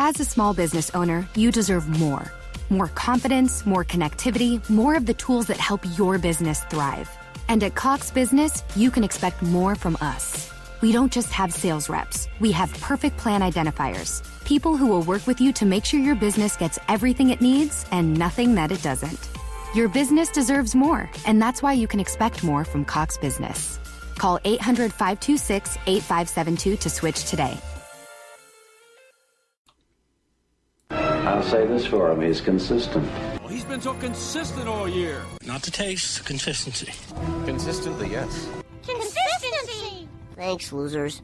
As a small business owner, you deserve more. More confidence, more connectivity, more of the tools that help your business thrive. And at Cox Business, you can expect more from us. We don't just have sales reps. We have perfect plan identifiers, people who will work with you to make sure your business gets everything it needs and nothing that it doesn't. Your business deserves more, and that's why you can expect more from Cox Business. Call 800-526-8572 to switch today. I'll say this for him, he's consistent. Well, he's been so consistent all year. Not the taste, consistency. Consistently, yes. Consistency! Thanks, losers.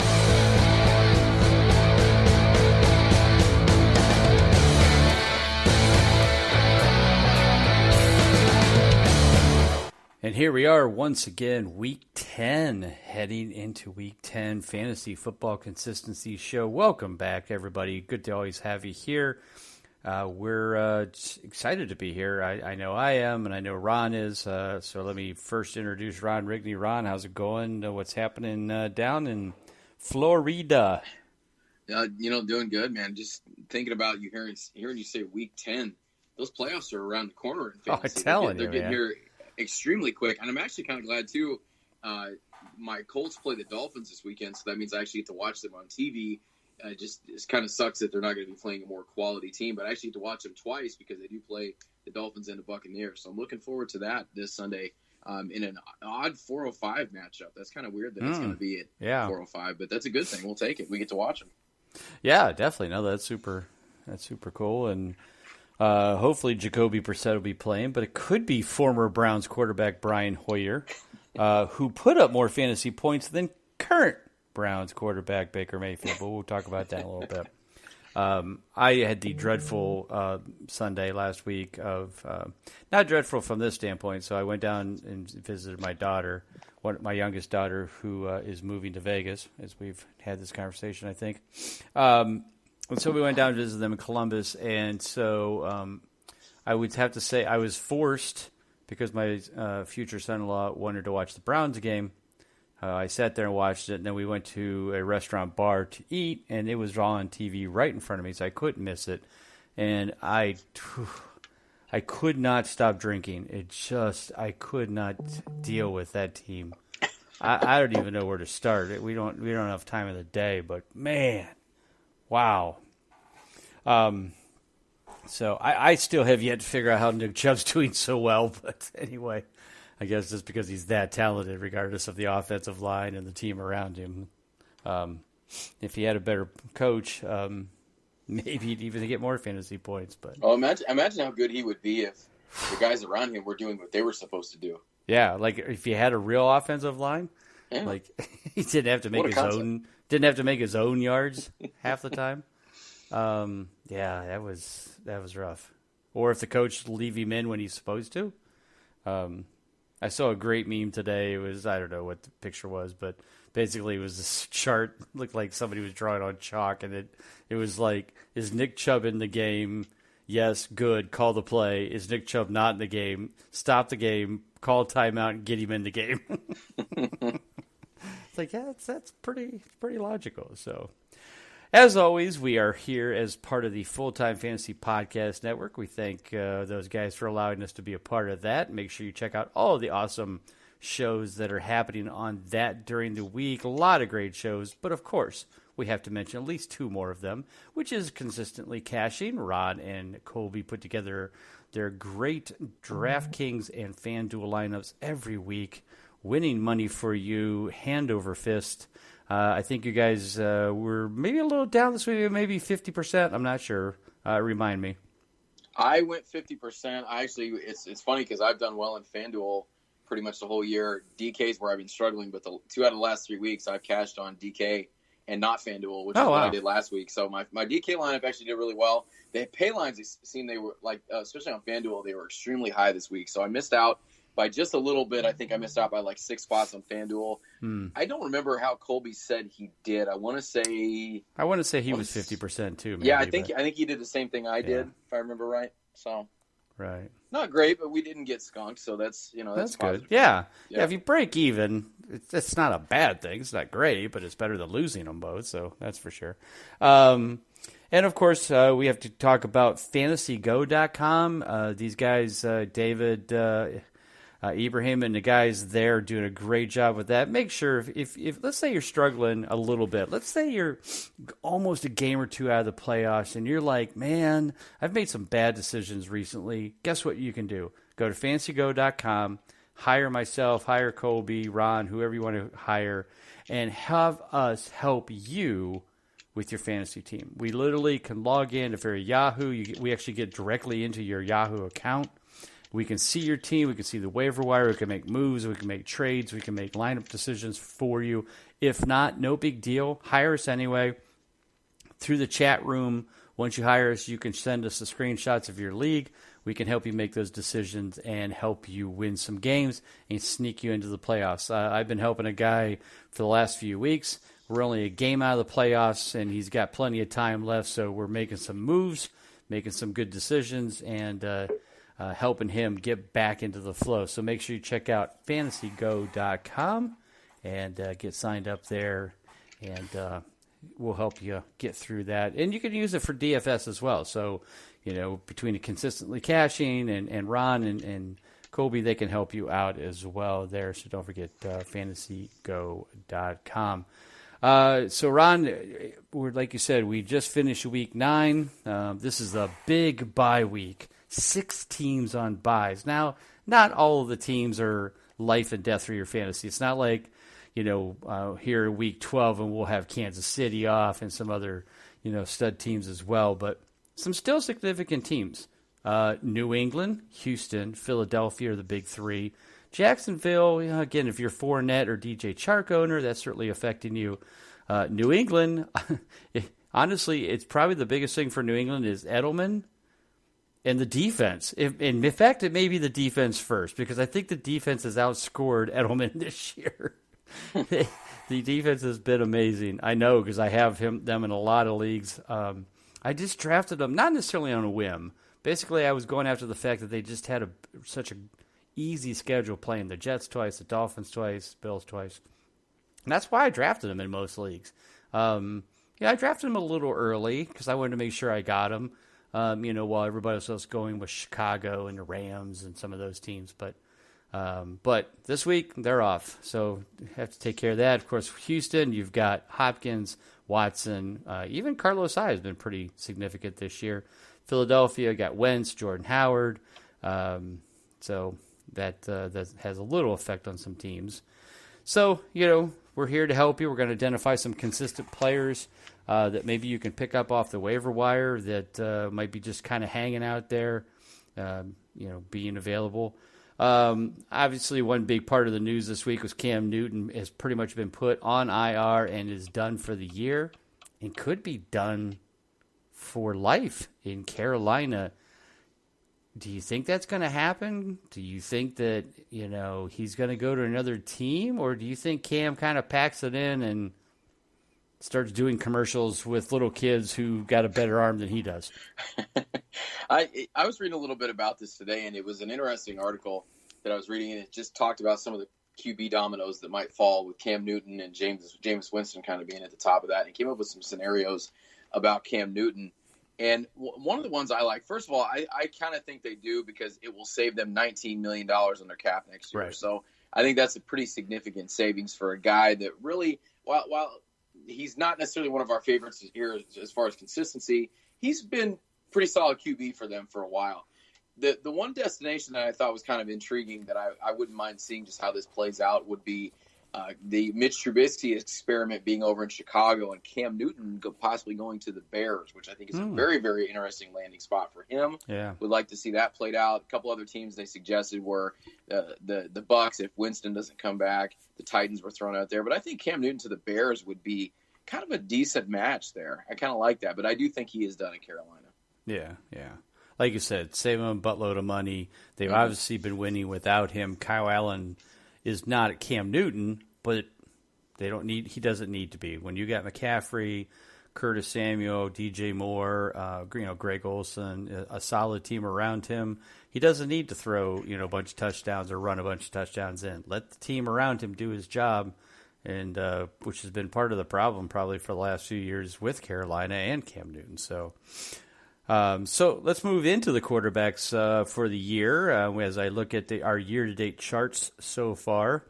And here we are once again, Week 10, heading into Week 10 Fantasy Football Consistency Show. Welcome back, everybody. Good to always have you here. We're excited to be here. I know I am, and I know Ron is. So let me first introduce Ron Rigney. Ron, how's it going? What's happening down in Florida? Doing good, man. Just thinking about you hearing you say Week 10. Those playoffs are around the corner in fantasy. I'm telling they're you, getting man. here extremely quick, and I'm actually kind of glad too. My Colts play the Dolphins this weekend, so that means I actually get to watch them on TV. It kind of sucks that they're not going to be playing a more quality team, but I actually get to watch them twice because they do play the Dolphins and the Buccaneers. So I'm looking forward to that this Sunday in an odd 405 matchup. That's kind of weird that it's going to be at 405, but that's a good thing. We'll take it. We get to watch them. Yeah, definitely. No, that's super cool, and hopefully Jacoby Brissett will be playing, but it could be former Browns quarterback Brian Hoyer, who put up more fantasy points than current Browns quarterback Baker Mayfield, but we'll talk about that in a little bit. I had the dreadful Sunday last week of not dreadful from this standpoint. So I went down and visited my daughter, my youngest daughter, who is moving to Vegas, as we've had this conversation, I think. And so we went down to visit them in Columbus, and so I would have to say I was forced because my future son-in-law wanted to watch the Browns game. I sat there and watched it, and then we went to a restaurant bar to eat, and it was on TV right in front of me, so I couldn't miss it. And I could not stop drinking. I could not deal with that team. I don't even know where to start. We don't have enough time of the day, but man, wow. So I still have yet to figure out how Nick Chubb's doing so well, but anyway. I guess just because he's that talented, regardless of the offensive line and the team around him. If he had a better coach, maybe he'd even get more fantasy points. But imagine how good he would be if the guys around him were doing what they were supposed to do. Yeah, like if he had a real offensive line, like he didn't have to make his own yards half the time. Yeah, that was rough. Or if the coach leave him in when he's supposed to. I saw a great meme today. It was, I don't know what the picture was, but basically it was this chart. Looked like somebody was drawing on chalk, and it was like, is Nick Chubb in the game? Yes, good. Call the play. Is Nick Chubb not in the game? Stop the game. Call a timeout and get him in the game. It's like, yeah, that's pretty logical. So, as always, we are here as part of the Full-Time Fantasy Podcast Network. We thank those guys for allowing us to be a part of that. Make sure you check out all of the awesome shows that are happening on that during the week. A lot of great shows, but of course, we have to mention at least two more of them, which is Consistently Cashing. Rod and Colby put together their great DraftKings and FanDuel lineups every week, winning money for you, hand over fist. I think you guys were maybe a little down this week, maybe 50%. I'm not sure. Remind me. I went 50%. It's funny because I've done well in FanDuel pretty much the whole year. DK's where I've been struggling, but the 2 out of the last 3 weeks I've cashed on DK and not FanDuel, which is what I did last week. So my DK lineup actually did really well. The pay lines, it seemed they were like, especially on FanDuel, they were extremely high this week. So I missed out by just a little bit. I think I missed out by like 6 spots on FanDuel. I don't remember how Colby said he did. I want to say he was 50% too. Maybe, yeah, I think he did the same thing I did, if I remember right. So right, not great, but we didn't get skunked, so that's good. Yeah. If you break even, it's not a bad thing. It's not great, but it's better than losing them both. So that's for sure. And, of course, we have to talk about fantasygo.com. These guys, David, Ibrahim, and the guys there are doing a great job with that. Make sure, if let's say you're struggling a little bit. Let's say you're almost a game or two out of the playoffs, and you're like, man, I've made some bad decisions recently. Guess what you can do? Go to fantasygo.com, hire myself, hire Colby, Ron, whoever you want to hire, and have us help you with your fantasy team. We literally can log in if you're a Yahoo. We actually get directly into your Yahoo account. We can see your team. We can see the waiver wire. We can make moves. We can make trades. We can make lineup decisions for you. If not, no big deal. Hire us anyway. Through the chat room, once you hire us, you can send us the screenshots of your league. We can help you make those decisions and help you win some games and sneak you into the playoffs. I've been helping a guy for the last few weeks. We're only a game out of the playoffs, and he's got plenty of time left, so we're making some moves, making some good decisions, and helping him get back into the flow. So make sure you check out fantasygo.com and get signed up there, and we'll help you get through that. And you can use it for DFS as well. So, between the consistently cashing and Ron and Colby, they can help you out as well there. So don't forget fantasygo.com. So, Ron, like you said, we just finished week 9. This is a big bye week. 6 teams on byes. Now, not all of the teams are life and death for your fantasy. It's not like, here week 12 and we'll have Kansas City off and some other, stud teams as well. But some still significant teams. New England, Houston, Philadelphia are the big 3. Jacksonville, again, if you're Fournette or DJ Chark owner, that's certainly affecting you. New England, honestly, it's probably the biggest thing for New England is Edelman and the defense. In fact, it may be the defense first, because I think the defense has outscored Edelman this year. The defense has been amazing. I know, because I have them in a lot of leagues. I just drafted them, not necessarily on a whim. Basically, I was going after the fact that they just had such a easy schedule, playing the Jets twice, the Dolphins twice, Bills twice. And that's why I drafted them in most leagues. I drafted them a little early because I wanted to make sure I got them, while everybody else was going with Chicago and the Rams and some of those teams. But this week, they're off, so you have to take care of that. Of course, Houston, you've got Hopkins, Watson, even Carlos Hyde has been pretty significant this year. Philadelphia got Wentz, Jordan Howard, so that has a little effect on some teams. So, we're here to help you. We're going to identify some consistent players that maybe you can pick up off the waiver wire that might be just kind of hanging out there, being available. Obviously, one big part of the news this week was Cam Newton has pretty much been put on IR and is done for the year and could be done for life in Carolina. Do you think that's going to happen? Do you think that, he's going to go to another team? Or do you think Cam kind of packs it in and starts doing commercials with little kids who got a better arm than he does? I was reading a little bit about this today, and it was an interesting article that I was reading, and it just talked about some of the QB dominoes that might fall with Cam Newton and Jameis Winston kind of being at the top of that. And it came up with some scenarios about Cam Newton. And one of the ones I like, first of all, I kind of think they do because it will save them $19 million on their cap next year. Right. So I think that's a pretty significant savings for a guy that really, while he's not necessarily one of our favorites here as far as consistency, he's been pretty solid QB for them for a while. The one destination that I thought was kind of intriguing that I wouldn't mind seeing just how this plays out would be the Mitch Trubisky experiment being over in Chicago and Cam Newton possibly going to the Bears, which I think is a very, very interesting landing spot for him. Yeah. Would like to see that played out. A couple other teams they suggested were the Bucks if Winston doesn't come back. The Titans were thrown out there. But I think Cam Newton to the Bears would be kind of a decent match there. I kind of like that. But I do think he is done in Carolina. Yeah. Like you said, save him a buttload of money. They've obviously been winning without him. Kyle Allen is not Cam Newton, but he doesn't need to be. When you got McCaffrey, Curtis Samuel, DJ Moore, Greg Olsen, a solid team around him, he doesn't need to throw, a bunch of touchdowns or run a bunch of touchdowns in. Let the team around him do his job, and which has been part of the problem probably for the last few years with Carolina and Cam Newton. So let's move into the quarterbacks for the year. As I look at our year-to-date charts so far,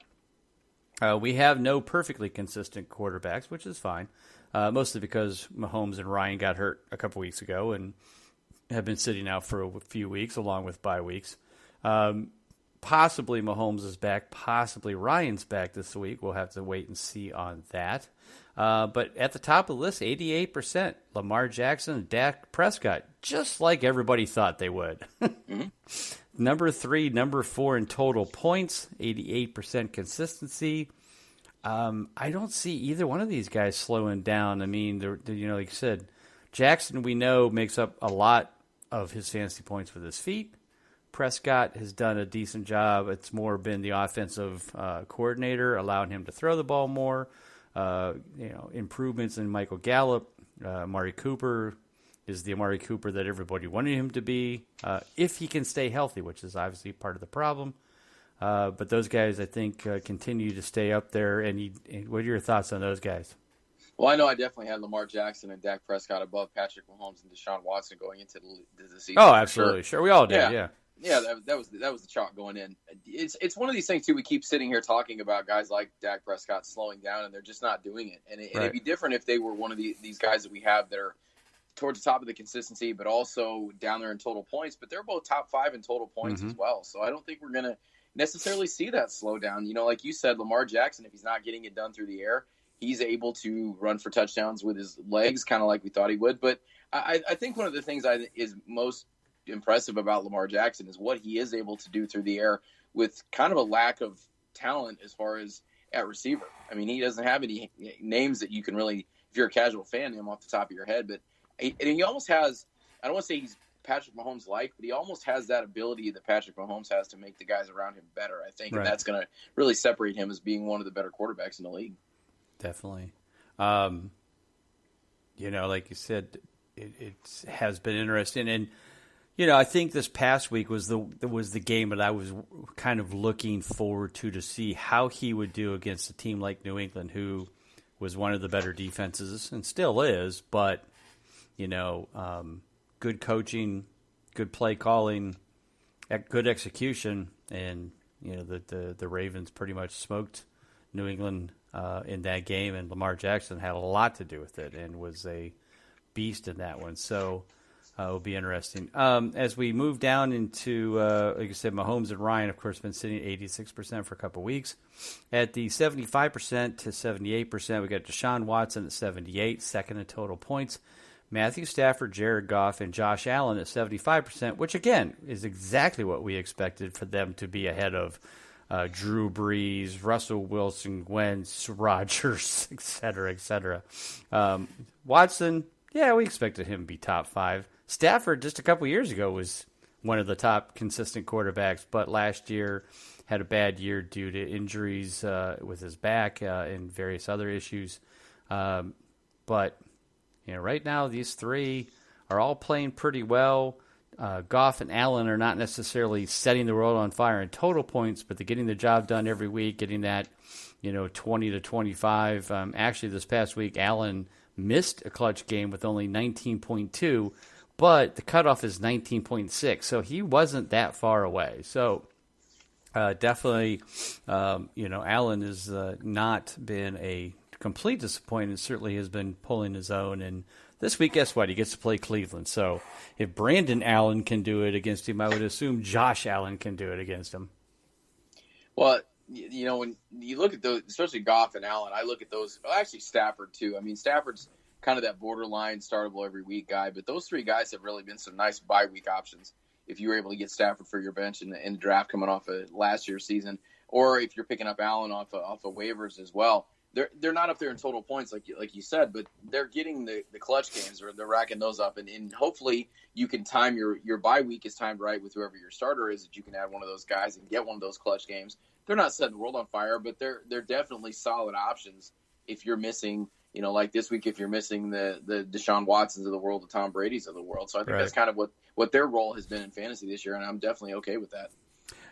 we have no perfectly consistent quarterbacks, which is fine, mostly because Mahomes and Ryan got hurt a couple weeks ago and have been sitting out for a few weeks along with bye weeks. Possibly Mahomes is back. Possibly Ryan's back this week. We'll have to wait and see on that. But at the top of the list, 88%, Lamar Jackson and Dak Prescott, just like everybody thought they would. Number 3, number 4 in total points, 88% consistency. I don't see either one of these guys slowing down. I mean, like you said, Jackson, we know, makes up a lot of his fantasy points with his feet. Prescott has done a decent job. It's more been the offensive coordinator allowing him to throw the ball more. Improvements in Michael Gallup. Amari Cooper is the Amari Cooper that everybody wanted him to be, if he can stay healthy, which is obviously part of the problem. But those guys, I think, continue to stay up there. And what are your thoughts on those guys? Well, I know I definitely had Lamar Jackson and Dak Prescott above Patrick Mahomes and Deshaun Watson going into the season. Oh, absolutely. Sure. We all did, yeah. Yeah, that was the chalk going in. It's one of these things too. We keep sitting here talking about guys like Dak Prescott slowing down, and they're just not doing it. And it'd be different if they were one of these guys that we have that are towards the top of the consistency, but also down there in total points. But they're both top 5 in total points as well. So I don't think we're gonna necessarily see that slow down. Like you said, Lamar Jackson, if he's not getting it done through the air, he's able to run for touchdowns with his legs, kind of like we thought he would. But I think one of the things is most impressive about Lamar Jackson is what he is able to do through the air with kind of a lack of talent as far as at receiver. I mean, he doesn't have any names that you can really, if you're a casual fan, name off the top of your head. But he almost has, I don't want to say he's Patrick Mahomes-like, but he almost has that ability that Patrick Mahomes has to make the guys around him better, I think. Right. And that's going to really separate him as being one of the better quarterbacks in the league. Definitely. Like you said, it has been interesting. And, I think this past week was the game that I was kind of looking forward to see how he would do against a team like New England, who was one of the better defenses and still is. But, good coaching, good play calling, good execution, and the Ravens pretty much smoked New England in that game, and Lamar Jackson had a lot to do with it and was a beast in that one. So. It'll be interesting. As we move down into, like I said, Mahomes and Ryan, of course, been sitting at 86% for a couple of weeks. At the 75% to 78%, we got Deshaun Watson at 78, second in total points. Matthew Stafford, Jared Goff, and Josh Allen at 75%, which, again, is exactly what we expected for them to be ahead of Drew Brees, Russell Wilson, Wentz, Rodgers, et cetera, et cetera. Watson, yeah, we expected him to be top 5. Stafford, just a couple years ago, was one of the top consistent quarterbacks, but last year had a bad year due to injuries with his back and various other issues. But right now these three are all playing pretty well. Goff and Allen are not necessarily setting the world on fire in total points, but they're getting the job done every week, getting that 20 to 25. Actually, this past week, Allen missed a clutch game with only 19.2. But the cutoff is 19.6, so he wasn't that far away. So definitely, Allen has not been a complete disappointment. Certainly has been pulling his own. And this week, guess what? He gets to play Cleveland. So if Brandon Allen can do it against him, I would assume Josh Allen can do it against him. Well, when you look at those, especially Goff and Allen, I look at those. Well, actually, Stafford too. I mean, Stafford's kind of that borderline startable every week guy, but those three guys have really been some nice bye week options if you were able to get Stafford for your bench in the draft coming off of last year's season, or if you're picking up Allen off of waivers as well. They're not up there in total points like you said, but they're getting the clutch games, or they're racking those up, and hopefully you can time your bye week is timed right with whoever your starter is, that you can add one of those guys and get one of those clutch games. They're not setting the world on fire, but they're definitely solid options if you're missing. Like this week, if you're missing the Deshaun Watsons of the world, the Tom Brady's of the world. So I think that's kind of what their role has been in fantasy this year, and I'm definitely okay with that.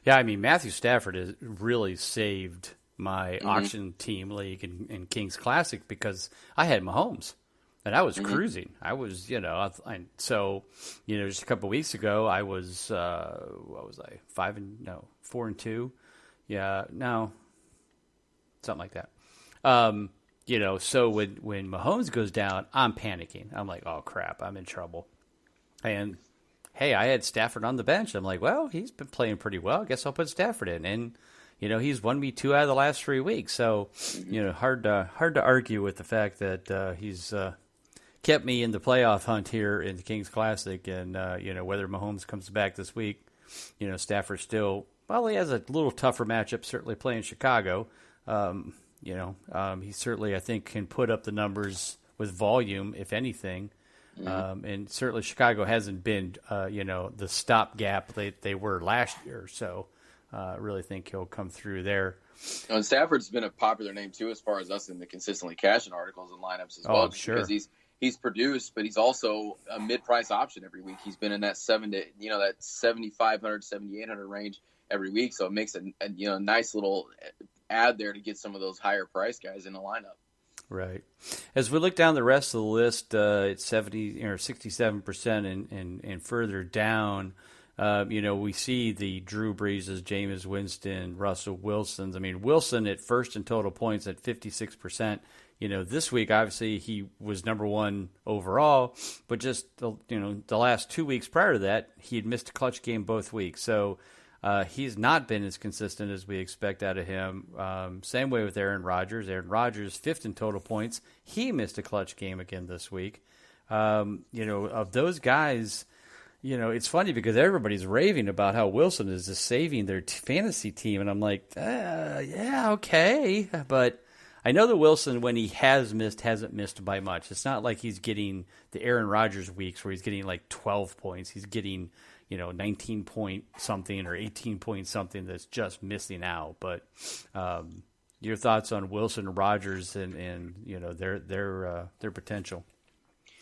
Yeah, I mean, Matthew Stafford has really saved my auction team league in Kings Classic because I had Mahomes. And I was cruising. I was, so, just a couple of weeks ago, I was, what was I, 4-2? Yeah, no, something like that. So when Mahomes goes down, I'm panicking. I'm like, oh crap, I'm in trouble. And hey, I had Stafford on the bench. I'm like, well, he's been playing pretty well. I guess I'll put Stafford in. And he's won me 2 out of the last 3 weeks. So, hard to argue with the fact that he's kept me in the playoff hunt here in the Kings Classic. And, whether Mahomes comes back this week, Stafford still, well, he has a little tougher matchup, certainly playing Chicago. He certainly, I think, can put up the numbers with volume, if anything. And certainly Chicago hasn't been, the stopgap they were last year. So I really think he'll come through there. And Stafford's been a popular name, too, as far as us in the consistently cashing articles and lineups as well. Sure. Because he's produced, but he's also a mid-price option every week. He's been in that that 7,500, 7,800 range every week. So it makes a nice little add there to get some of those higher price guys in the lineup. Right. As we look down the rest of the list, it's 70 or 67% and further down. We see the Drew Breeses, Jameis Winston, Russell Wilson's. I mean, Wilson at first in total points at 56%. This week, obviously, he was number one overall, but just, the last 2 weeks prior to that, he had missed a clutch game both weeks. So he's not been as consistent as we expect out of him. Same way with Aaron Rodgers. Aaron Rodgers, 5th in total points. He missed a clutch game again this week. Of those guys, it's funny because everybody's raving about how Wilson is just saving their fantasy team. And I'm like, yeah, okay. But I know that Wilson, when he has missed, hasn't missed by much. It's not like he's getting the Aaron Rodgers weeks where he's getting like 12 points. He's getting, 19 point something or 18 point something that's just missing out. But your thoughts on Wilson and Rodgers and their potential?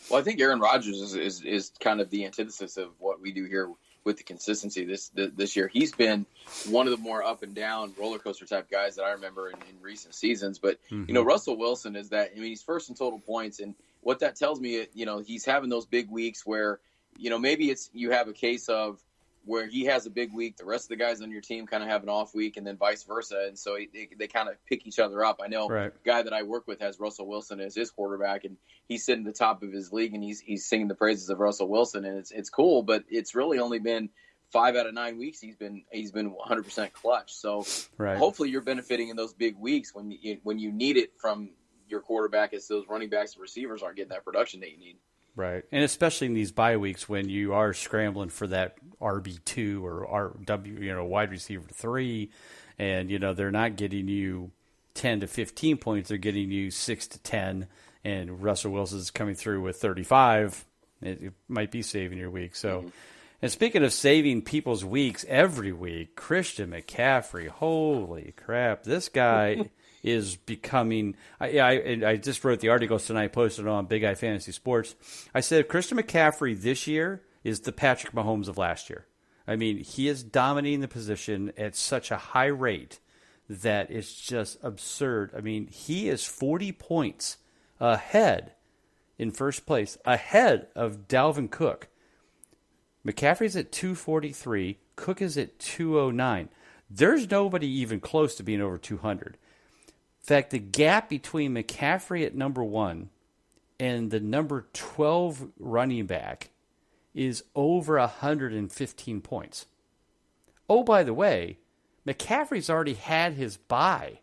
Well, I think Aaron Rodgers is kind of the antithesis of what we do here with the consistency this year. He's been one of the more up and down roller coaster type guys that I remember in recent seasons. But, Russell Wilson is that, he's first in total points. And what that tells me, he's having those big weeks where, maybe you have a case of where he has a big week, the rest of the guys on your team kind of have an off week, and then vice versa. And so they kind of pick each other up. I know a guy that I work with has Russell Wilson as his quarterback, and he's sitting at the top of his league, and he's singing the praises of Russell Wilson, and it's cool, but it's really only been 5 out of 9 weeks he's been 100% clutch. So hopefully you're benefiting in those big weeks when you need it from your quarterback, as those running backs and receivers aren't getting that production that you need. Right, and especially in these bye weeks when you are scrambling for that RB2 or RW, wide receiver 3, and they're not getting you 10 to 15 points; they're getting you 6 to 10. And Russell Wilson's coming through with 35. It might be saving your week. So, and speaking of saving people's weeks every week, Christian McCaffrey, holy crap, this guy is becoming. I just wrote the articles tonight, posted it on Big Eye Fantasy Sports. I said Christian McCaffrey this year is the Patrick Mahomes of last year. I mean, he is dominating the position at such a high rate that it's just absurd. I mean, he is 40 points ahead in first place, ahead of Dalvin Cook. McCaffrey's at 243. Cook is at 209. There's nobody even close to being over 200. In fact, the gap between McCaffrey at number 1 and the number 12 running back is over 115 points. Oh, by the way, McCaffrey's already had his bye.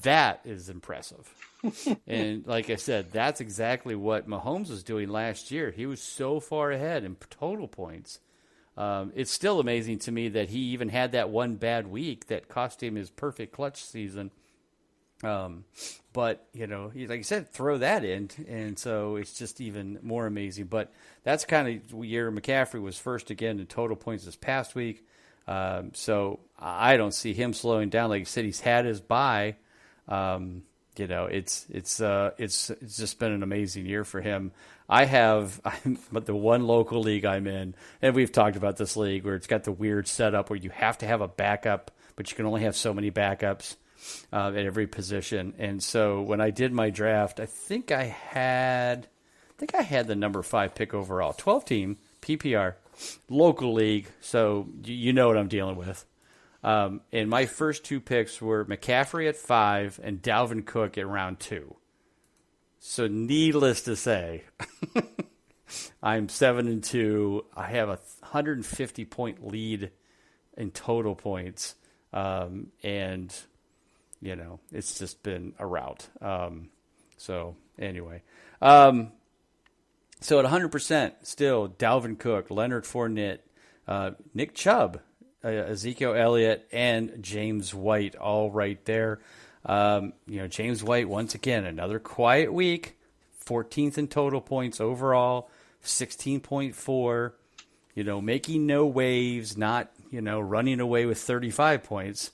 That is impressive. And like I said, that's exactly what Mahomes was doing last year. He was so far ahead in total points. It's still amazing to me that he even had that one bad week that cost him his perfect clutch season. But, like you said, throw that in, and so it's just even more amazing. But that's kind of year McCaffrey was first again in total points this past week. So I don't see him slowing down. Like you said, he's had his bye. It's just been an amazing year for him. But the one local league I'm in, and we've talked about this league where it's got the weird setup where you have to have a backup but you can only have so many backups at every position. And so when I did my draft, I think I had the number 5 pick overall, 12 team PPR, local league. So you know what I'm dealing with. And my first 2 picks were McCaffrey at 5 and Dalvin Cook at round 2. So needless to say, I'm 7-2. I have a 150 point lead in total points. And you know, it's just been a rout. So anyway, so at 100% still Dalvin Cook, Leonard Fournette, Nick Chubb, Ezekiel Elliott, and James White all right there. James White, once again, another quiet week, 14th in total points overall, 16.4, making no waves, not, running away with 35 points.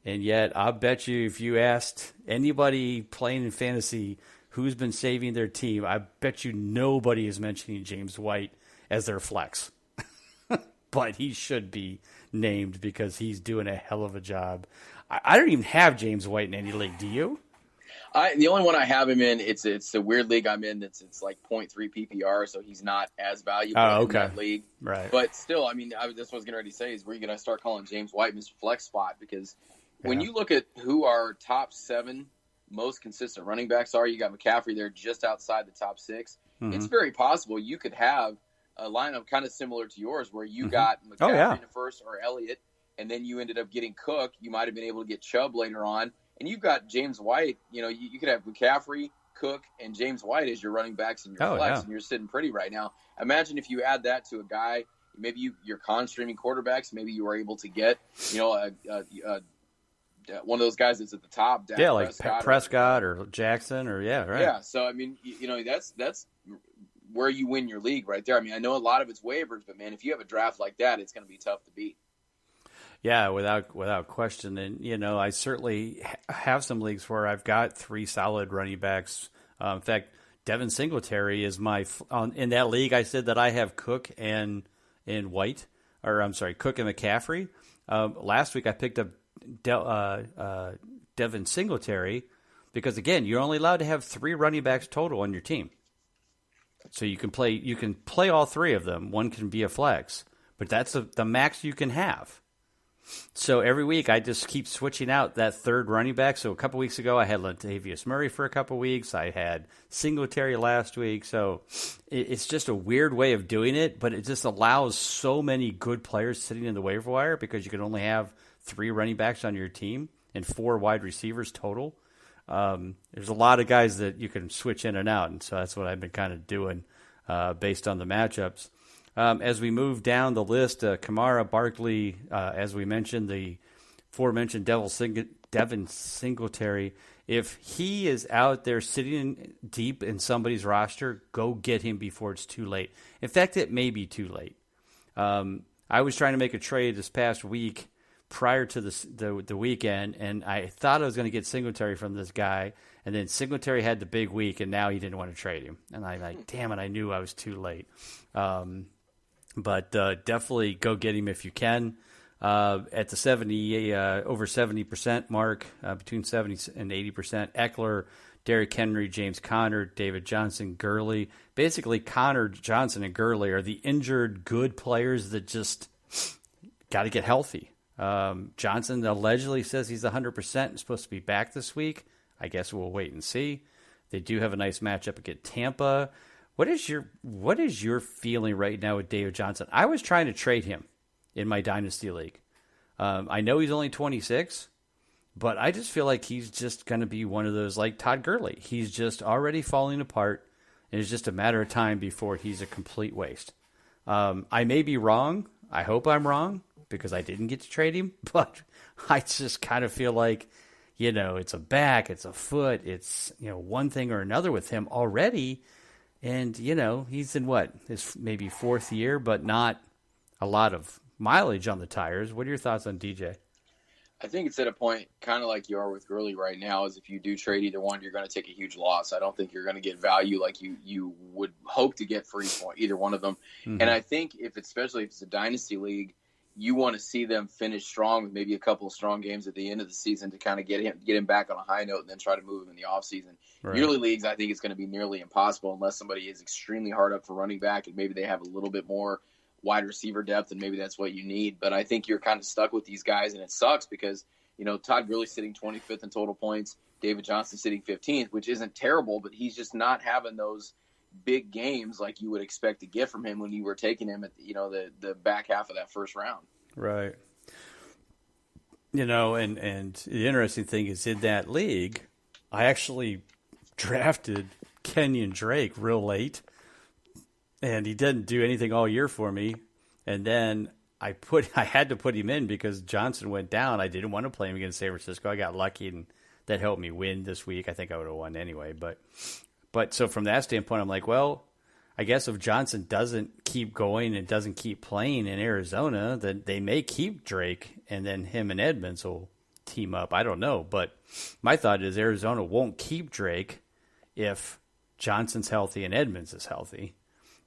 And yet, I'll bet you if you asked anybody playing in fantasy who's been saving their team, I bet you nobody is mentioning James White as their flex. But he should be named because he's doing a hell of a job. I don't even have James White in any league. Do you? The only one I have him in, it's a weird league I'm in. It's like 0.3 PPR, so he's not as valuable in that league. Right. But still, I mean, that's what I was getting ready to say is we're going to start calling James White Mr. Flex Spot because when you look at who our top 7 most consistent running backs are, you got McCaffrey there just outside the top 6. Mm-hmm. It's very possible you could have a lineup kind of similar to yours where you got McCaffrey in the first or Elliott, and then you ended up getting Cook. You might have been able to get Chubb later on. And you've got James White. You could have McCaffrey, Cook, and James White as your running backs in your flex, and you're sitting pretty right now. Imagine if you add that to a guy, maybe you're con-streaming quarterbacks, maybe you were able to get, one of those guys that's at the top. Dak like Prescott or Jackson or right. Yeah, so, I mean, that's where you win your league right there. I mean, I know a lot of it's waivers, but, man, if you have a draft like that, it's going to be tough to beat. Yeah, without question. And, I certainly have some leagues where I've got 3 solid running backs. In fact, Devin Singletary is in that league. I said that I have Cook and White, or I'm sorry, Cook and McCaffrey. Last week I picked up Devin Singletary because, again, you're only allowed to have 3 running backs total on your team. So you can play all 3 of them. One can be a flex, but that's the max you can have. So every week I just keep switching out that 3rd running back. So a couple weeks ago I had Latavius Murray for a couple weeks. I had Singletary last week. So it's just a weird way of doing it, but it just allows so many good players sitting in the waiver wire because you can only have 3 running backs on your team and 4 wide receivers total. There's a lot of guys that you can switch in and out, and so that's what I've been kind of doing based on the matchups. As we move down the list, Kamara, Barkley, as we mentioned, the aforementioned Devin Singletary, if he is out there sitting deep in somebody's roster, go get him before it's too late. In fact, it may be too late. I was trying to make a trade this past week prior to the weekend, and I thought I was going to get Singletary from this guy, and then Singletary had the big week, and now he didn't want to trade him. And I'm like, damn it, I knew I was too late. But definitely go get him if you can. At the over 70% mark, between 70 and 80%, Eckler, Derrick Henry, James Conner, David Johnson, Gurley. Basically, Conner, Johnson, and Gurley are the injured good players that just got to get healthy. Johnson allegedly says he's 100% and supposed to be back this week. I guess we'll wait and see. They do have a nice matchup against Tampa. What is your feeling right now with David Johnson? I was trying to trade him in my Dynasty League. I know he's only 26, but I just feel like he's just going to be one of those like Todd Gurley. He's just already falling apart, and it's just a matter of time before he's a complete waste. I may be wrong. I hope I'm wrong because I didn't get to trade him, but I just kind of feel like, it's a back, it's a foot, it's, one thing or another with him already. And, he's in his maybe 4th year, but not a lot of mileage on the tires. What are your thoughts on DJ? I think it's at a point kind of like you are with Gurley right now, is if you do trade either one, you're going to take a huge loss. I don't think you're going to get value like you would hope to get for either one of them. Mm-hmm. And I think especially if it's a dynasty league, you want to see them finish strong with maybe a couple of strong games at the end of the season to kind of get him back on a high note and then try to move him in the offseason. Right. Yearly leagues, I think it's going to be nearly impossible unless somebody is extremely hard up for running back and maybe they have a little bit more wide receiver depth and maybe that's what you need. But I think you're kind of stuck with these guys, and it sucks because, Todd Gurley's sitting 25th in total points, David Johnson sitting 15th, which isn't terrible, but he's just not having those big games like you would expect to get from him when you were taking him at the back half of that first round. Right. And the interesting thing is in that league, I actually drafted Kenyon Drake real late, and he didn't do anything all year for me. And then I had to put him in because Johnson went down. I didn't want to play him against San Francisco. I got lucky, and that helped me win this week. I think I would have won anyway, But so from that standpoint, I'm like, well, I guess if Johnson doesn't keep going and doesn't keep playing in Arizona, then they may keep Drake, and then him and Edmonds will team up. I don't know. But my thought is Arizona won't keep Drake if Johnson's healthy and Edmonds is healthy.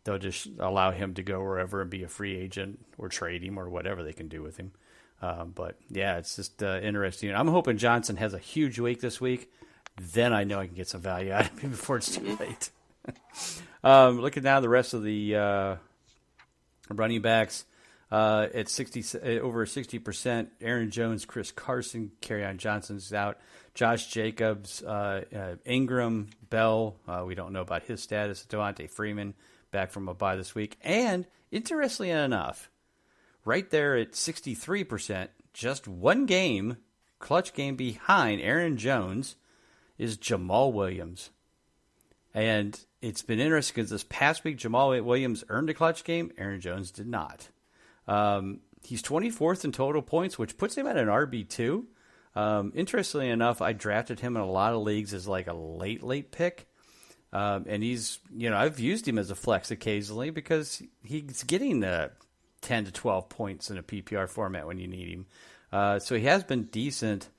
They'll just allow him to go wherever and be a free agent or trade him or whatever they can do with him. But, yeah, it's just interesting. I'm hoping Johnson has a huge week this week. Then I know I can get some value out of him before it's too late. Looking down the rest of the running backs at over 60%. Aaron Jones, Chris Carson, Kerryon Johnson's out. Josh Jacobs, Ingram, Bell. We don't know about his status. Devontae Freeman back from a bye this week. And interestingly enough, right there at 63%, just one game, clutch game behind Aaron Jones, is Jamal Williams. And it's been interesting because this past week, Jamal Williams earned a clutch game. Aaron Jones did not. He's 24th in total points, which puts him at an RB2. Interestingly enough, I drafted him in a lot of leagues as like a late pick. And he's, I've used him as a flex occasionally because he's getting 10 to 12 points in a PPR format when you need him. So he has been decent.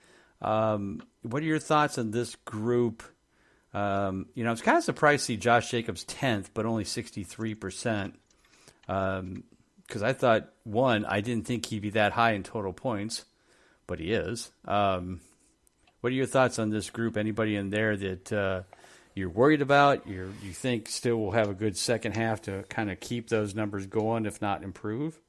What are your thoughts on this group? I was kind of surprised to see Josh Jacobs 10th, but only 63%. Because I thought, I didn't think he'd be that high in total points, but he is. What are your thoughts on this group? Anybody in there that you're worried about? You think still will have a good second half to kind of keep those numbers going, if not improve?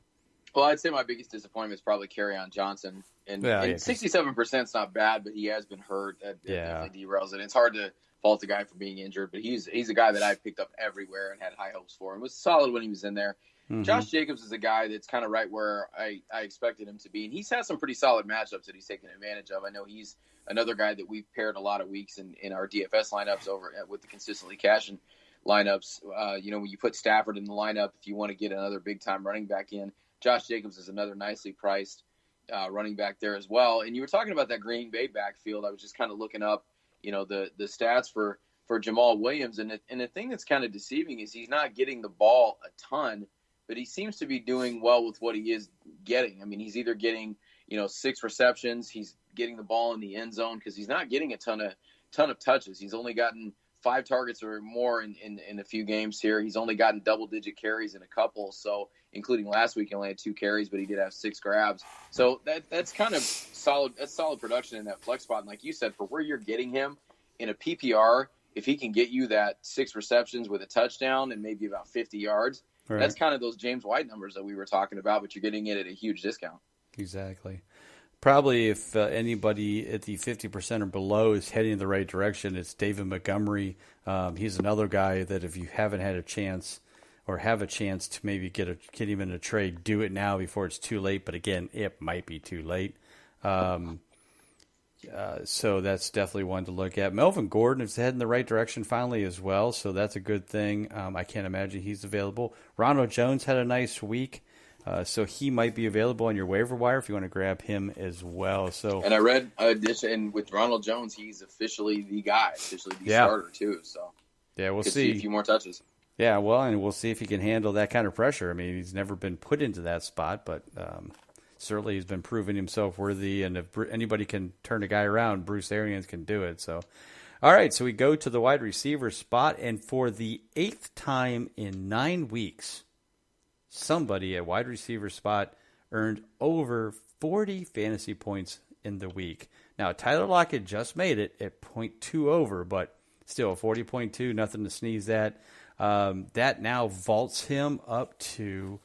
Well, I'd say my biggest disappointment is probably Kerryon Johnson. And 67% is not bad, but he has been hurt. That definitely derails it. It's hard to fault the guy for being injured, but he's a guy that I picked up everywhere and had high hopes for. And was solid when he was in there. Mm-hmm. Josh Jacobs is a guy that's kind of right where I expected him to be. And he's had some pretty solid matchups that he's taken advantage of. I know he's another guy that we've paired a lot of weeks in our DFS lineups with the consistently cashing lineups. When you put Stafford in the lineup, if you want to get another big-time running back in, Josh Jacobs is another nicely priced running back there as well. And you were talking about that Green Bay backfield. I was just kind of looking up, the stats for Jamal Williams. And the thing that's kind of deceiving is he's not getting the ball a ton, but he seems to be doing well with what he is getting. I mean, he's either getting, 6 receptions. He's getting the ball in the end zone because he's not getting a ton of touches. He's only gotten 5 targets or more in a few games here. He's only gotten double-digit carries in a couple. So, including last week, he only had 2 carries, but he did have 6 grabs. So that's kind of solid. That's solid production in that flex spot. And like you said, for where you're getting him in a PPR, if he can get you that 6 receptions with a touchdown and maybe about 50 yards, right, that's kind of those James White numbers that we were talking about, but you're getting it at a huge discount. Exactly. Probably if anybody at the 50% or below is heading in the right direction, it's David Montgomery. He's another guy that if you haven't had a chance or have a chance to maybe get him in a trade, do it now before it's too late. But again, it might be too late. So that's definitely one to look at. Melvin Gordon is heading in the right direction finally as well, so that's a good thing. I can't imagine he's available. Ronald Jones had a nice week. So he might be available on your waiver wire if you want to grab him as well. So, and I read addition with Ronald Jones, he's officially the guy, starter too. So we'll see a few more touches. Yeah, well, and we'll see if he can handle that kind of pressure. I mean, he's never been put into that spot, but certainly he's been proving himself worthy. And if anybody can turn a guy around, Bruce Arians can do it. So, all right, so we go to the wide receiver spot, and for the 8th time in 9 weeks, somebody at wide receiver spot earned over 40 fantasy points in the week. Now, Tyler Lockett just made it at 0.2 over, but still 40.2, nothing to sneeze at. That now vaults him up to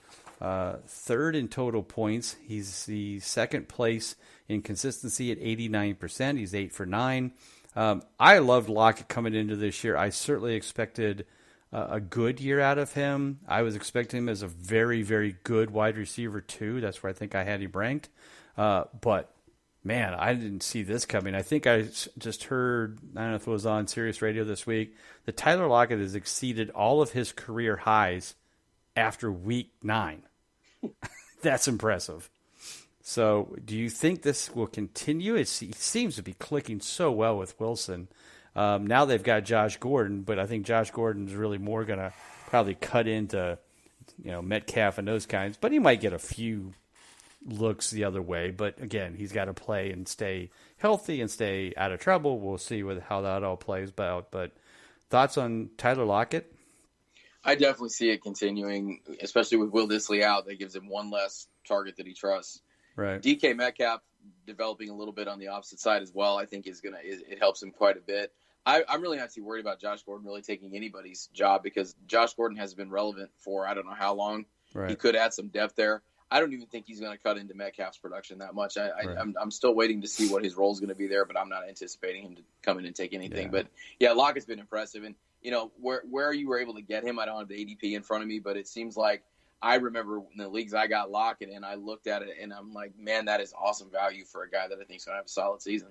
third in total points. He's the second place in consistency at 89%. He's 8 for 9. I loved Lockett coming into this year. I certainly expected a good year out of him. I was expecting him as a very, very good wide receiver too. That's where I think I had him ranked. But man, I didn't see this coming. I think I just heard, I don't know if it was on Sirius Radio this week, that Tyler Lockett has exceeded all of his career highs after week 9. That's impressive. So do you think this will continue? He seems to be clicking so well with Wilson. Now they've got Josh Gordon, but I think Josh Gordon's really more going to probably cut into, Metcalf and those kinds. But he might get a few looks the other way. But again, he's got to play and stay healthy and stay out of trouble. We'll see how that all plays out. But thoughts on Tyler Lockett? I definitely see it continuing, especially with Will Dissly out. That gives him one less target that he trusts. Right. DK Metcalf developing a little bit on the opposite side as well, I think it helps him quite a bit. I'm really not too worried about Josh Gordon really taking anybody's job because Josh Gordon has been relevant for I don't know how long. Right. He could add some depth there. I don't even think he's going to cut into Metcalf's production that much. I'm still waiting to see what his role is going to be there, but I'm not anticipating him to come in and take anything. Yeah. But yeah, Lockett's been impressive, and where you were able to get him, I don't have the ADP in front of me, but it seems like I remember in the leagues I got Lockett in, I looked at it and I'm like, man, that is awesome value for a guy that I think is going to have a solid season.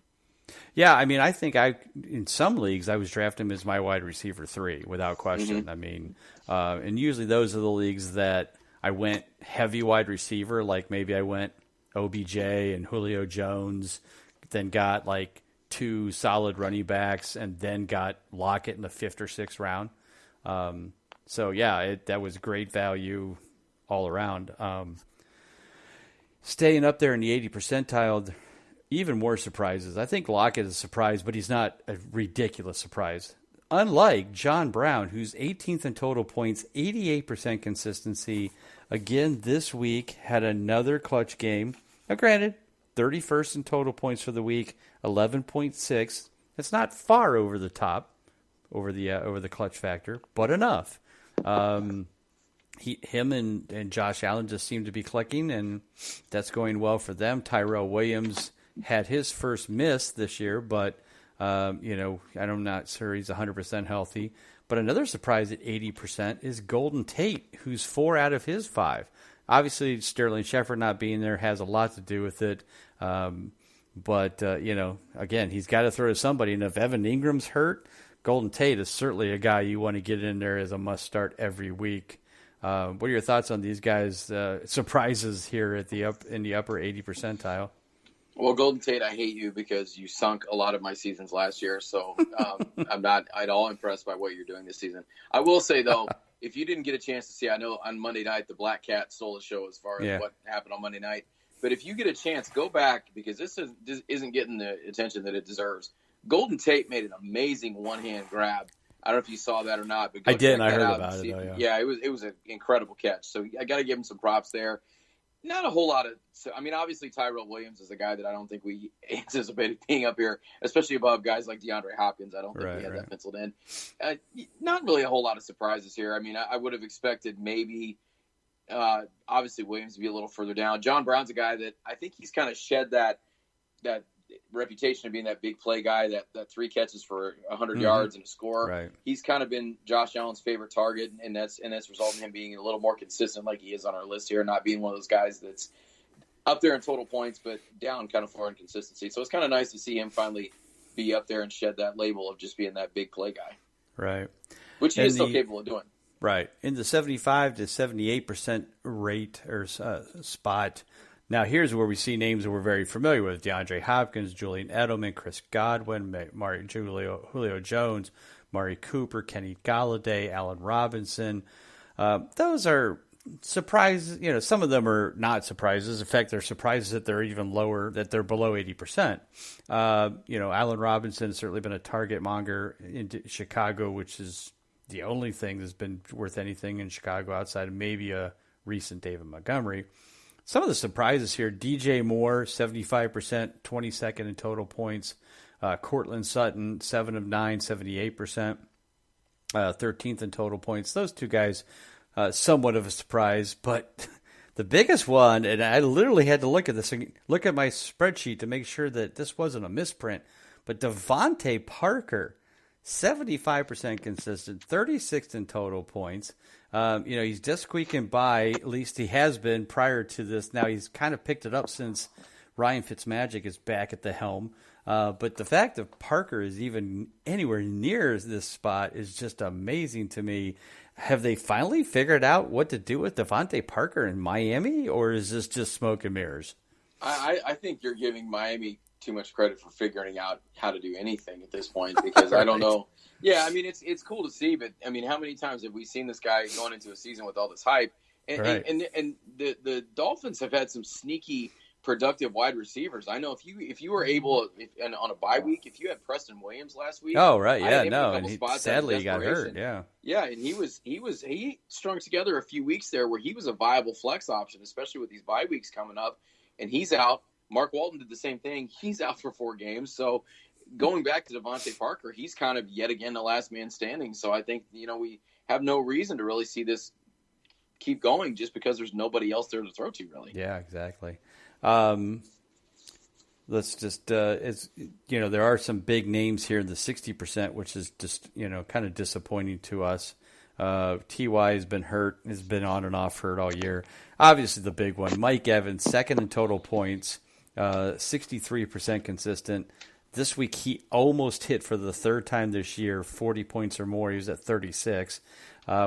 Yeah, I mean, I think in some leagues I was drafting him as my wide receiver 3 without question. Mm-hmm. I mean, and usually those are the leagues that I went heavy wide receiver, like maybe I went OBJ and Julio Jones, then got like 2 solid running backs, and then got Lockett in the 5th or 6th round. So yeah, that was great value all around. Staying up there in the 80 percentile, even more surprises. I think Lockett is a surprise, but he's not a ridiculous surprise. Unlike John Brown, who's 18th in total points, 88% consistency. Again, this week had another clutch game. Now, granted, 31st in total points for the week, 11.6. It's not far over the top, over the clutch factor, but enough. Him and Josh Allen just seem to be clicking, and that's going well for them. Tyrell Williams had his first miss this year, but I'm not sure he's 100% healthy. But another surprise at 80% is Golden Tate, who's 4 out of his 5. Obviously, Sterling Shepard not being there has a lot to do with it. But again, he's got to throw to somebody. And if Evan Ingram's hurt, Golden Tate is certainly a guy you want to get in there as a must-start every week. What are your thoughts on these guys' surprises here in the upper 80 percentile? Well, Golden Tate, I hate you because you sunk a lot of my seasons last year, so I'm not at all impressed by what you're doing this season. I will say, though, if you didn't get a chance to see, I know on Monday night the Black Cat stole the show as far as what happened on Monday night. But if you get a chance, go back because this isn't getting the attention that it deserves. Golden Tate made an amazing one-hand grab. I don't know if you saw that or not. But I did, and I heard about it, though, yeah, it was an incredible catch. So I got to give him some props there. Not a whole lot of – I mean, obviously Tyrell Williams is a guy that I don't think we anticipated being up here, especially above guys like DeAndre Hopkins. I don't think we had that penciled in. Not really a whole lot of surprises here. I mean, I would have expected maybe obviously Williams to be a little further down. John Brown's a guy that I think he's kind of shed that reputation of being that big play guy, that 3 catches for 100 yards and a score. Right. He's kind of been Josh Allen's favorite target, and that's resulted in him being a little more consistent like he is on our list here, not being one of those guys that's up there in total points but down kind of far in consistency. So it's kind of nice to see him finally be up there and shed that label of just being that big play guy. Right. Which he is still capable of doing. Right. In the 75 to 78% rate or spot. Now, here's where we see names that we're very familiar with. DeAndre Hopkins, Julian Edelman, Chris Godwin, Julio Jones, Mari Cooper, Kenny Galladay, Allen Robinson. Those are surprises. Some of them are not surprises. In fact, they're surprises that they're even lower, that they're below 80%. Allen Robinson has certainly been a target monger in Chicago, which is the only thing that's been worth anything in Chicago outside of maybe a recent David Montgomery. Some of the surprises here: DJ Moore, 75%, 22nd in total points. Cortland Sutton, 7 of 9, 78%, 13th in total points. Those two guys, somewhat of a surprise, but the biggest one, and I literally had to look at my spreadsheet to make sure that this wasn't a misprint, but Devontae Parker, 75% consistent, 36th in total points. He's just squeaking by, at least he has been prior to this. Now he's kind of picked it up since Ryan Fitzmagic is back at the helm. But the fact that Parker is even anywhere near this spot is just amazing to me. Have they finally figured out what to do with Devontae Parker in Miami, or is this just smoke and mirrors? I think you're giving Miami too much credit for figuring out how to do anything at this point, because I don't know. Yeah, I mean, it's cool to see, but I mean, how many times have we seen this guy going into a season with all this hype? And the Dolphins have had some sneaky productive wide receivers. I know if you were able, on a bye week, if you had Preston Williams last week. Oh right, yeah, no, and sadly he got hurt. Yeah, and he strung together a few weeks there where he was a viable flex option, especially with these bye weeks coming up, and he's out. Mark Walton did the same thing. He's out for 4 games. So going back to Devontae Parker, he's kind of yet again the last man standing. So I think we have no reason to really see this keep going just because there's nobody else there to throw to, really. Yeah, exactly. Let's just, there are some big names here in the 60%, which is just, kind of disappointing to us. T.Y. has been on and off hurt all year. Obviously the big one, Mike Evans, 2nd in total points, 63% consistent. This week he almost hit for the 3rd time this year, 40 points or more. He was at 36,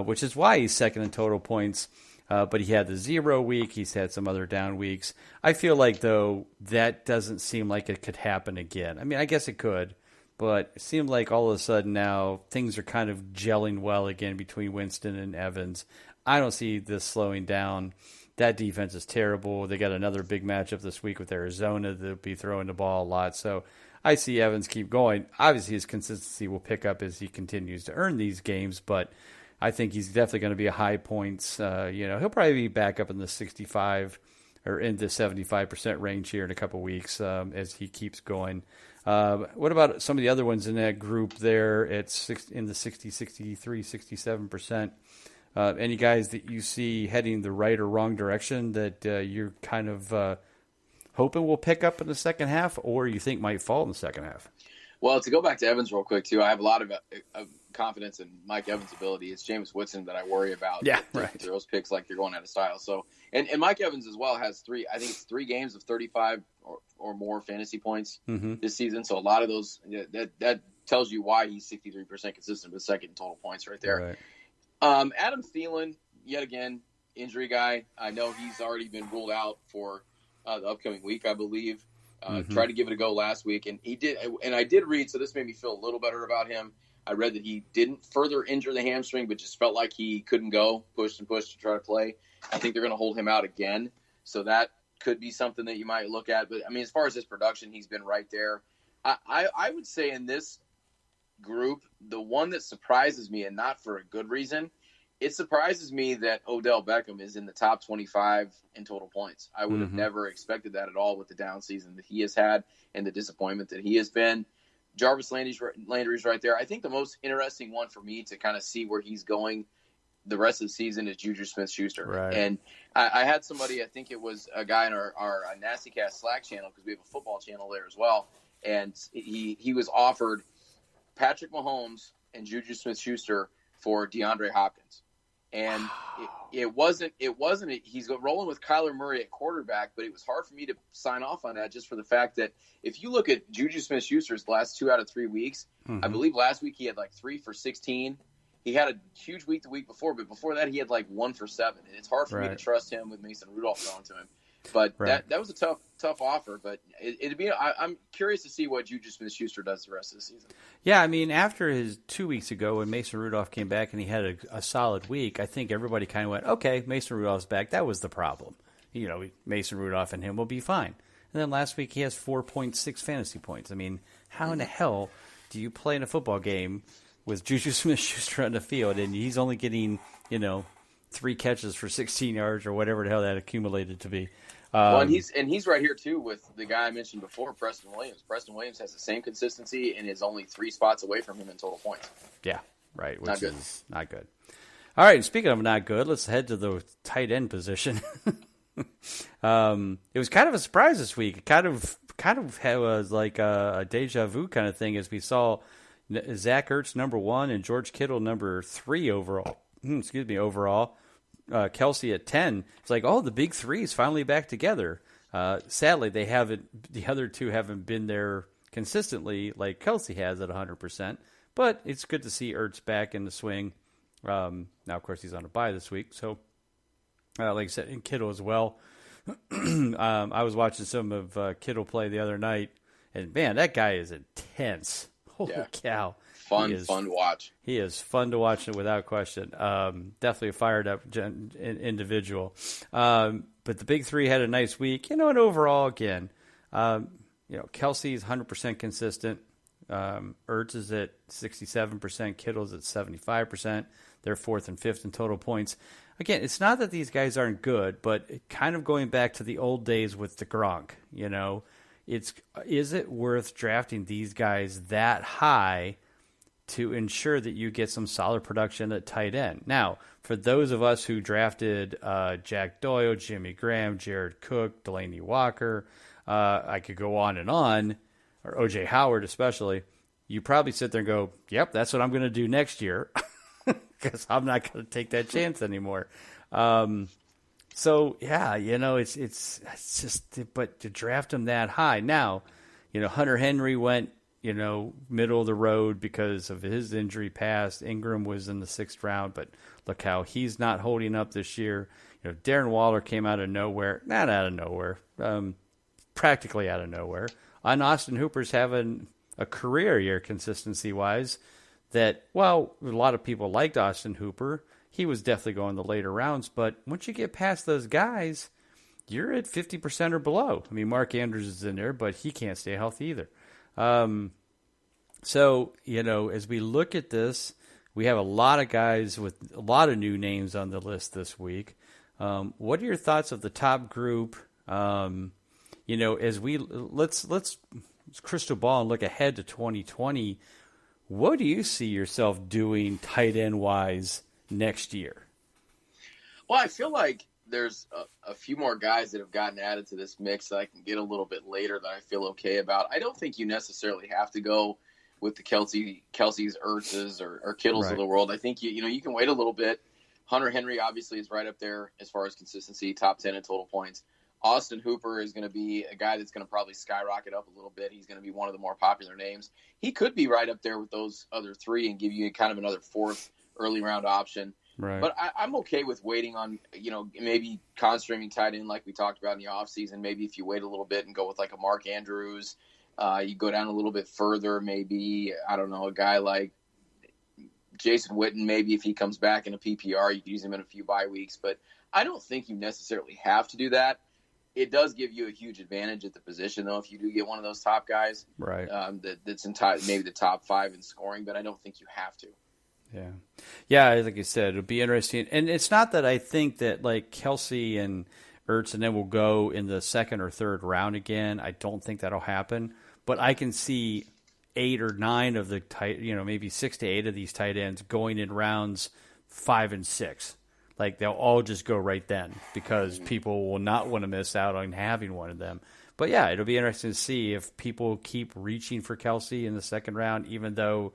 which is why he's 2nd in total points. But he had the 0 week. He's had some other down weeks. I feel like, though, that doesn't seem like it could happen again. I mean, I guess it could, but it seemed like all of a sudden now things are kind of gelling well again between Winston and Evans. I don't see this slowing down. That defense is terrible. They got another big matchup this week with Arizona. They'll be throwing the ball a lot. So I see Evans keep going. Obviously, his consistency will pick up as he continues to earn these games, but I think he's definitely going to be a high points. He'll probably be back up in the 65 or into 75% range here in a couple weeks as he keeps going. What about some of the other ones in that group there? It's in the 60, 63, 67%. Any guys that you see heading the right or wrong direction that you're kind of hoping will pick up in the second half, or you think might fall in the second half? Well, to go back to Evans real quick, too, I have a lot of confidence in Mike Evans' ability. It's Jameis Winston that I worry about. Yeah, right. Throws picks like they're going out of style. So, and Mike Evans as well has 3 games of 35 or more fantasy points this season. So a lot of those, that tells you why he's 63% consistent with 2nd in total points right there. Right. Adam Thielen, yet again, injury guy. I know he's already been ruled out for the upcoming week, I believe. Tried to give it a go last week, and he did. And I did read, so this made me feel a little better about him. I read that he didn't further injure the hamstring, but just felt like he couldn't go, pushed and pushed to try to play. I think they're going to hold him out again, so that could be something that you might look at. But, I mean, as far as his production, he's been right there. I would say in this group, the one that surprises me, and not for a good reason, it surprises me that Odell Beckham is in the top 25 in total points. I would have never expected that at all with the down season that he has had and the disappointment that he has been. Jarvis Landry's right there. I think the most interesting one for me to kind of see where he's going the rest of the season is Juju Smith-Schuster. Right. And I had somebody, I think it was a guy in our NastyCast Slack channel, because we have a football channel there as well, and he was offered Patrick Mahomes and Juju Smith-Schuster for DeAndre Hopkins. And it wasn't. He's rolling with Kyler Murray at quarterback, but it was hard for me to sign off on that just for the fact that if you look at Juju Smith-Schuster's last 2 out of 3 weeks, I believe last week he had like 3 for 16. He had a huge week the week before, but before that he had like 1 for 7. And it's hard for me to trust him with Mason Rudolph going to him. But that was a tough offer. But I'm curious to see what Juju Smith-Schuster does the rest of the season. Yeah, I mean, after his 2 weeks ago when Mason Rudolph came back and he had a solid week, I think everybody kind of went, okay, Mason Rudolph's back. That was the problem. Mason Rudolph and him will be fine. And then last week he has 4.6 fantasy points. I mean, how in the hell do you play in a football game with Juju Smith-Schuster on the field and he's only getting, 3 catches for 16 yards or whatever the hell that accumulated to be. Well, and he's right here too with the guy I mentioned before, Preston Williams. Preston Williams has the same consistency and is only 3 spots away from him in total points. Yeah, right. Which Not good. is not good. All right, speaking of not good, let's head to the tight end position. It was kind of a surprise this week. It kind of was like a deja vu kind of thing as we saw Zach Ertz number 1 and George Kittle number 3 overall. Overall. Kelsey at 10. It's like, oh, the big 3 is finally back together. Sadly, they haven't. The other 2 haven't been there consistently like Kelsey has at 100%. But it's good to see Ertz back in the swing. Now, of course, he's on a bye this week. So, like I said, and Kittle as well. I was watching some of Kittle play the other night, and man, that guy is intense. Holy cow! Fun to watch. He is fun to watch, without question. Definitely a fired up individual. But the big 3 had a nice week, and overall, again, Kelsey is 100% consistent. Ertz is at 67%. Kittle's at 75%. They're 4th and 5th in total points. Again, it's not that these guys aren't good, but kind of going back to the old days with the Gronk, is it worth drafting these guys that high to ensure that you get some solid production at tight end? Now, for those of us who drafted Jack Doyle, Jimmy Graham, Jared Cook, Delaney Walker, I could go on, or O.J. Howard especially, you probably sit there and go, yep, that's what I'm going to do next year because I'm not going to take that chance anymore. So, yeah, it's just, but to draft him that high. Now, Hunter Henry went, middle of the road because of his injury past. Ingram was in the 6th round, but look how he's not holding up this year. Darren Waller came out of nowhere, not out of nowhere, practically out of nowhere. And Austin Hooper's having a career year consistency-wise that, well, a lot of people liked Austin Hooper. He was definitely going the later rounds, but once you get past those guys, you're at 50% or below. I mean, Mark Andrews is in there, but he can't stay healthy either. So, as we look at this, we have a lot of guys with a lot of new names on the list this week. What are your thoughts of the top group? As we let's crystal ball and look ahead to 2020, what do you see yourself doing tight end wise next year? Well, I feel like there's a few more guys that have gotten added to this mix that I can get a little bit later that I feel okay about. I don't think you necessarily have to go with the Kelsey's, Ertz's, or Kittles of the world. I think you can wait a little bit. Hunter Henry obviously is right up there as far as consistency, top 10 in total points. Austin Hooper is going to be a guy that's going to probably skyrocket up a little bit. He's going to be one of the more popular names. He could be right up there with those other 3 and give you kind of another 4th early round option. Right. But I'm okay with waiting on, maybe concentrating tight end like we talked about in the offseason. Maybe if you wait a little bit and go with like a Mark Andrews, you go down a little bit further, maybe, I don't know, a guy like Jason Witten, maybe if he comes back in a PPR, you can use him in a few bye weeks. But I don't think you necessarily have to do that. It does give you a huge advantage at the position, though, if you do get one of those top guys. Right. That's in maybe the top 5 in scoring, but I don't think you have to. Yeah, like you said, it'll be interesting. And it's not that I think that like Kelsey and Ertz and then we'll go in the 2nd or 3rd round again. I don't think that'll happen. But I can see 8 or 9 of the maybe 6 to 8 of these tight ends going in rounds 5 and 6. Like they'll all just go right then because people will not want to miss out on having one of them. But yeah, it'll be interesting to see if people keep reaching for Kelsey in the 2nd round, even though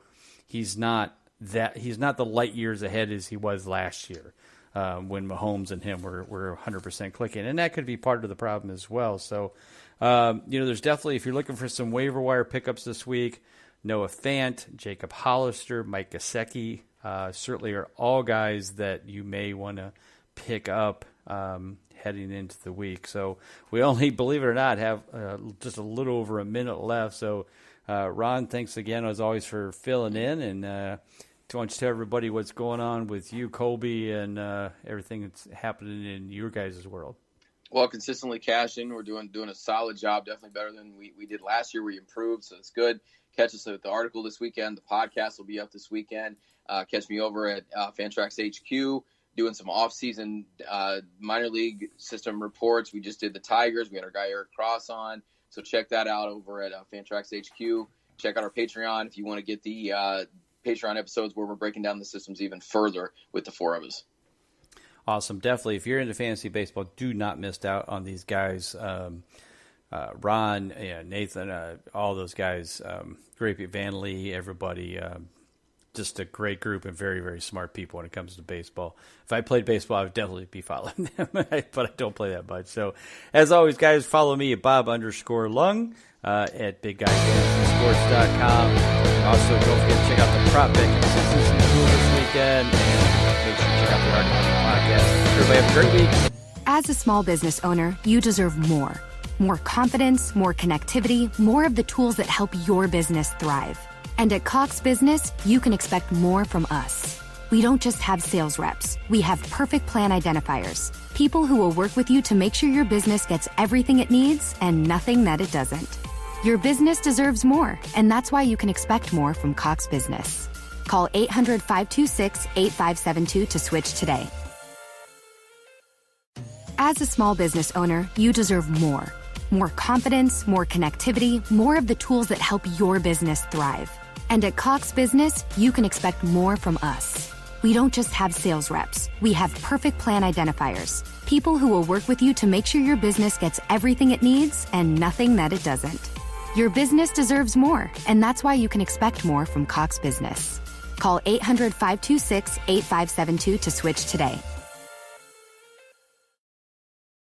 he's not the light years ahead as he was last year when Mahomes and him were 100% clicking. And that could be part of the problem as well. So, there's definitely, if you're looking for some waiver wire pickups this week, Noah Fant, Jacob Hollister, Mike Gesicki, certainly are all guys that you may want to pick up heading into the week. So we only, believe it or not, have just a little over a minute left. So, Ron, thanks again, as always, for filling in. And why don't you tell everybody what's going on with you, Colby, and everything that's happening in your guys' world? Well, consistently cashing. We're doing a solid job, definitely better than we did last year. We improved, so it's good. Catch us at the article this weekend. The podcast will be up this weekend. Catch me over at Fantrax HQ. doing some off-season minor league system reports. We just did the Tigers. We had our guy Eric Cross on. So check that out over at Fantrax HQ. Check out our Patreon if you want to get the Patreon episodes where we're breaking down the systems even further with the four of us. Awesome. Definitely. If you're into fantasy baseball, do not miss out on these guys. Ron, Nathan, all those guys, great people, Van Lee, everybody, just a great group and very, very smart people when it comes to baseball. If I played baseball, I would definitely be following them, but I don't play that much. So, as always, guys, follow me at Bob_Lung at BigGuyFantasySports.com. Also, don't forget to check out the prop bet consistency tool this weekend, and make sure you check out the Arc podcast. Everybody have a great week. As a small business owner, you deserve more. More confidence, more connectivity, more of the tools that help your business thrive. And at Cox Business, you can expect more from us. We don't just have sales reps. We have perfect plan identifiers, people who will work with you to make sure your business gets everything it needs and nothing that it doesn't. Your business deserves more, and that's why you can expect more from Cox Business. Call 800-526-8572 to switch today. As a small business owner, you deserve more. More confidence, more connectivity, more of the tools that help your business thrive. And at Cox Business, you can expect more from us. We don't just have sales reps. We have perfect plan identifiers, people who will work with you to make sure your business gets everything it needs and nothing that it doesn't. Your business deserves more, and that's why you can expect more from Cox Business. Call 800-526-8572 to switch today.